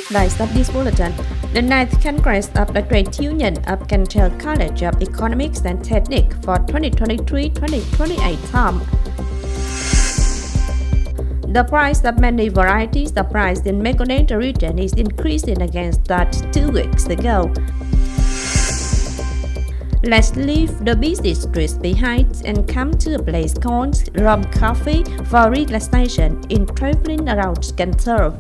highlights of this bulletin. The 9th Congress of the Trade Union of Cần Thơ College of Economics and Technique for 2023-2028 term. The price of many varieties of rice in Mekong region is increasing against that 2 weeks ago. Let's leave the busy streets behind and come to a place called Rơm Coffee for relaxation in Traveling Around Cần Thơ.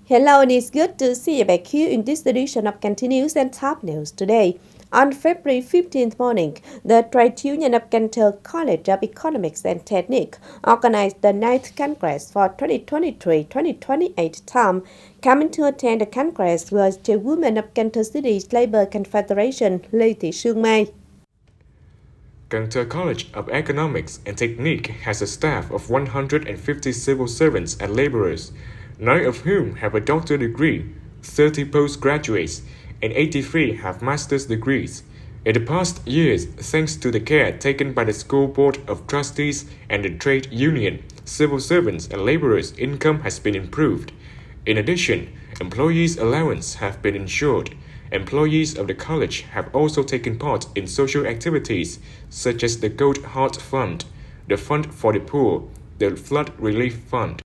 Hello, and it's good to see you back here in this edition of Continuous and Top News today. On February 15th morning, the Trade Union of Cần Thơ College of Economics and Technique organized the 9th Congress for 2023-2028 term. Coming to attend the Congress was Chairwoman of Cần Thơ City's Labour Confederation, Lê Thị Sương Mai. Cần Thơ College of Economics and Technique has a staff of 150 civil servants and laborers, 9 of whom have a doctorate degree, 30 postgraduates, and 83 have master's degrees. In the past years, thanks to the care taken by the School Board of Trustees and the trade union, civil servants and laborers' income has been improved. In addition, employees' allowance have been ensured. Employees of the college have also taken part in social activities such as the Gold Heart Fund, the Fund for the Poor, the Flood Relief Fund.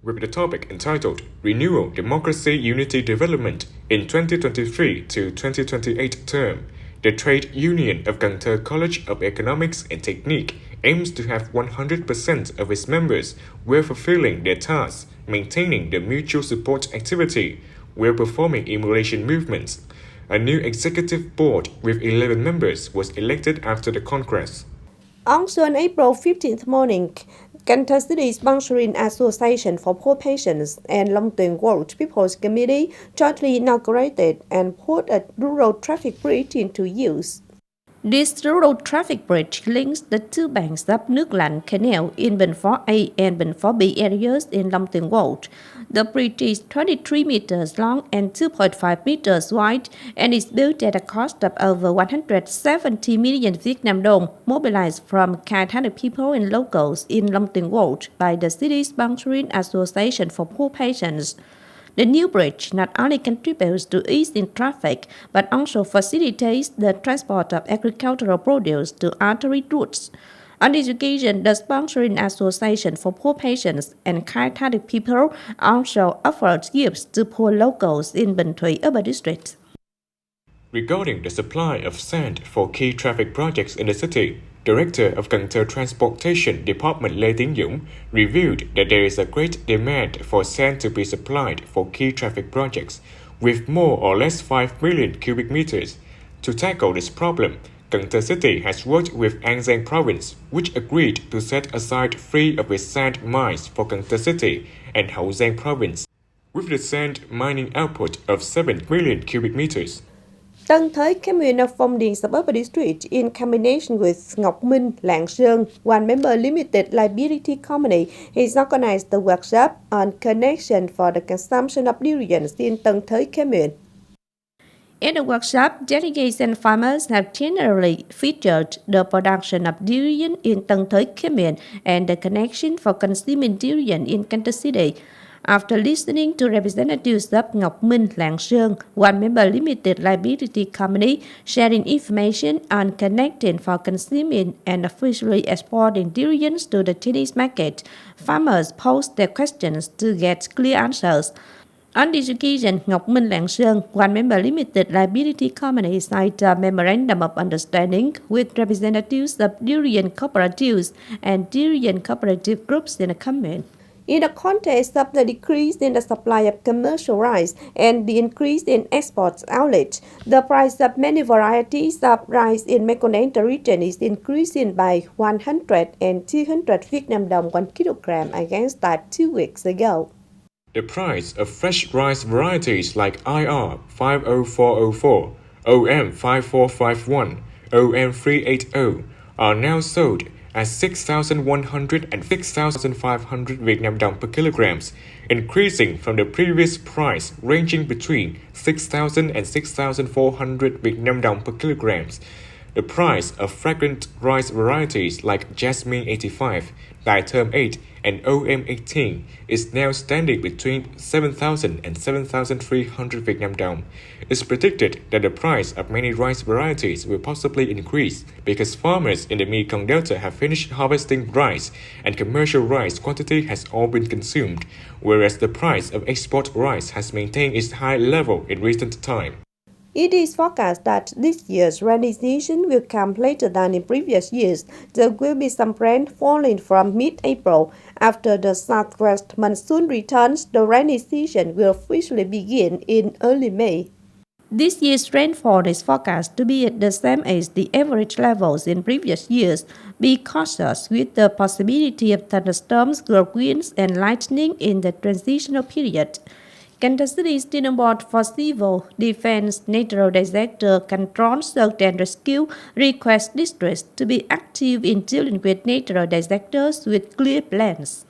With the topic entitled Renewal, Democracy, Unity, Development in 2023 to 2028 term, the Trade Union of Cần Thơ College of Economics and Technique aims to have 100% of its members while fulfilling their tasks, maintaining the mutual support activity, while performing emulation movements. A new executive board with 11 members was elected after the Congress. Also on April 15th morning, Cần Thơ City Sponsoring Association for Poor Patients and Long Tuyền World People's Committee jointly inaugurated and put a rural traffic bridge into use. This rural traffic bridge links the two banks of Nước Canal in Bình Phó A and Bình Phó B areas in Long Tuyền World. The bridge is 23 meters long and 2.5 meters wide and is built at a cost of over 170 million Vietnam dong, mobilized from kind people and locals in Long Tuyền World by the City Sponsoring Association for Poor Patients. The new bridge not only contributes to ease in traffic, but also facilitates the transport of agricultural produce to artery routes. On this occasion, the Sponsoring Association for Poor Patients and Kind People also offered gifts to poor locals in Bình Thủy urban district. Regarding the supply of sand for key traffic projects in the city, Director of Cần Thơ Transportation Department Lê Tiến Dũng revealed that there is a great demand for sand to be supplied for key traffic projects, with more or less 5 million cubic meters. To tackle this problem, Cần Thơ City has worked with An Giang Province, which agreed to set aside 3 of its sand mines for Cần Thơ City and Hậu Giang Province, with the sand mining output of 7 million cubic meters. Tân Thới Commune of Phong Điền Suburban District, in combination with Ngọc Minh, Lạng Sơn, one-member limited liability company, has organized the workshop on connection for the consumption of durians in Tân Thới Commune. In the workshop, delegates and farmers have generally featured the production of durian in Tân Thới Commune and the connection for consuming durian in Cần Thơ City. After listening to representatives of Ngọc Minh, Lạng Sơn, one-member limited liability company, sharing information on connecting for consuming and officially exporting durians to the Chinese market, farmers posed their questions to get clear answers. On this occasion, Ngọc Minh, Lạng Sơn, one-member limited liability company, signed a memorandum of understanding with representatives of durian cooperatives and durian cooperative groups in the commune. In the context of the decrease in the supply of commercial rice and the increase in export outlets, the price of many varieties of rice in Mekong region is increasing by 100 and 200 Vietnam dong 1 kilogram against that 2 weeks ago. The price of fresh rice varieties like IR 50404, OM 5451, OM 380 are now sold at 6,100 and 6,500 Vietnam dong per kilograms, increasing from the previous price ranging between 6,000 and 6,400 Vietnam dong per kilograms. The price of fragrant rice varieties like Jasmine 85, Đài Thơm 8, and OM 18 is now standing between 7,000 and 7,300 Vietnam dong. It's predicted that the price of many rice varieties will possibly increase because farmers in the Mekong Delta have finished harvesting rice and commercial rice quantity has all been consumed, whereas the price of export rice has maintained its high level in recent time. It is forecast that this year's rainy season will come later than in previous years. There will be some rain falling from mid-April. After the southwest monsoon returns, the rainy season will officially begin in early May. This year's rainfall is forecast to be at the same as the average levels in previous years. Be cautious with the possibility of thunderstorms, whirlwinds, and lightning in the transitional period. Cần Thơ City Station Board for Civil Defense Natural Disaster Control, Search and Rescue requests districts to be active in dealing with natural disasters with clear plans.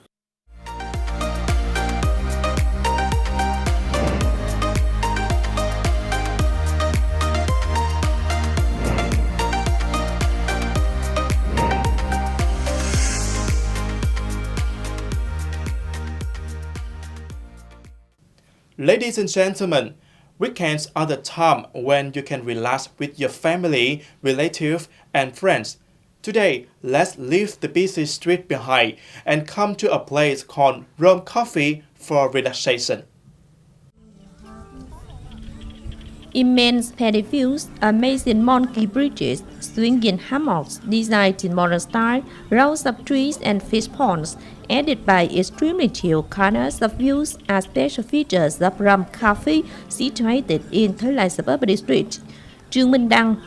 Ladies and gentlemen, weekends are the time when you can relax with your family, relatives, and friends. Today, let's leave the busy street behind and come to a place called Rơm Coffee for relaxation. Immense patios, amazing monkey bridges, swinging hammocks designed in modern style, rows of trees and fish ponds, added by extremely chill corners of views are special features of Rơm Coffee situated in Thời suburban district. Chương,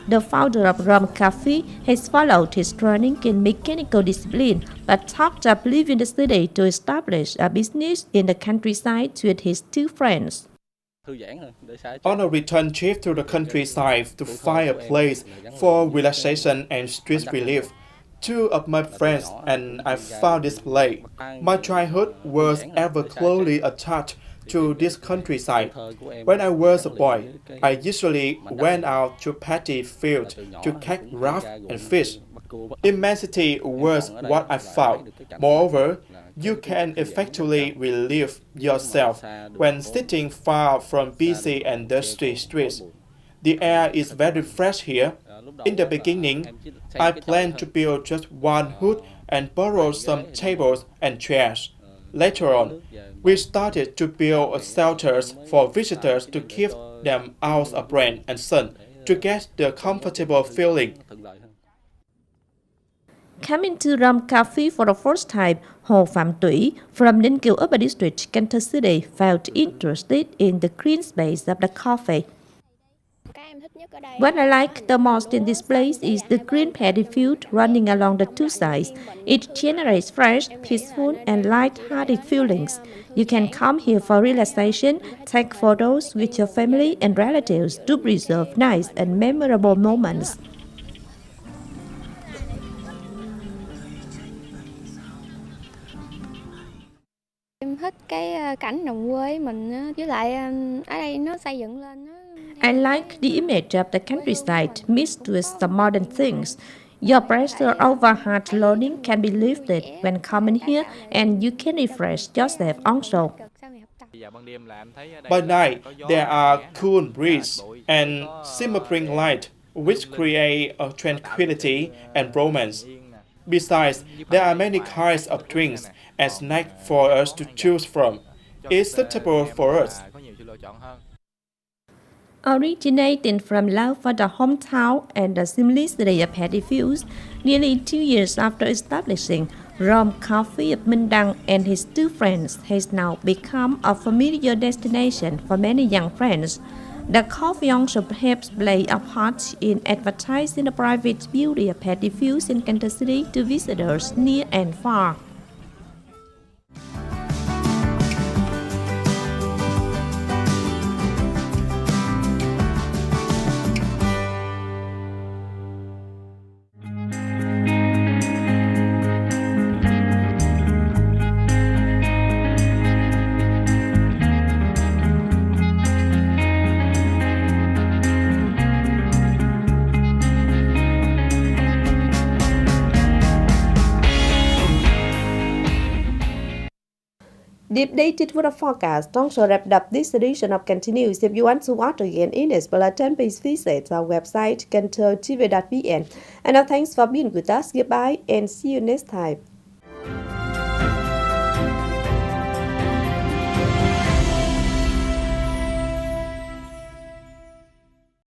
the founder of Rơm Coffee, has followed his training in mechanical discipline but talked of leaving the city to establish a business in the countryside with his two friends. On a return trip to the countryside to find a place for relaxation and stress relief, two of my friends and I found this place. My childhood was ever closely attached to this countryside. When I was a boy, I usually went out to paddy field to catch raft and fish. Immensity was what I found. Moreover, you can effectively relieve yourself when sitting far from busy and dusty streets. The air is very fresh here. In the beginning, I planned to build just one hut and borrow some tables and chairs. Later on, we started to build shelters for visitors to keep them out of rain and sun to get the comfortable feeling. Coming to Rơm Coffee for the first time, Hồ Phạm Thủy from Ninh Kiều Upper District, Cần Thơ City felt interested in the green space of the coffee. What I like the most in this place is the green paddy field running along the two sides. It generates fresh, peaceful, and light-hearted feelings. You can come here for relaxation, take photos with your family and relatives to preserve nice and memorable moments. Em thích cái cảnh đồng quê mình với lại ở đây nó xây dựng lên. I like the image of the countryside mixed with some modern things. Your pressure over hard learning can be lifted when coming here and you can refresh yourself also. By night, there are cool breeze and shimmering light which create a tranquility and romance. Besides, there are many kinds of drinks and snacks for us to choose from. It's suitable for us. Originating from love for the hometown and the simplicity of paddy fields, nearly 2 years after establishing, Rơm Coffee of Minh Đăng and his two friends has now become a familiar destination for many young friends. The coffee also helps play a part in advertising the private beauty of paddy fields in Cần Thơ City to visitors near and far. The updated weather forecast also wrapped up this edition of Cần News. If you want to watch again in its bulletin, please visit our website, kênh TV.vn. And now thanks for being with us. Goodbye and see you next time.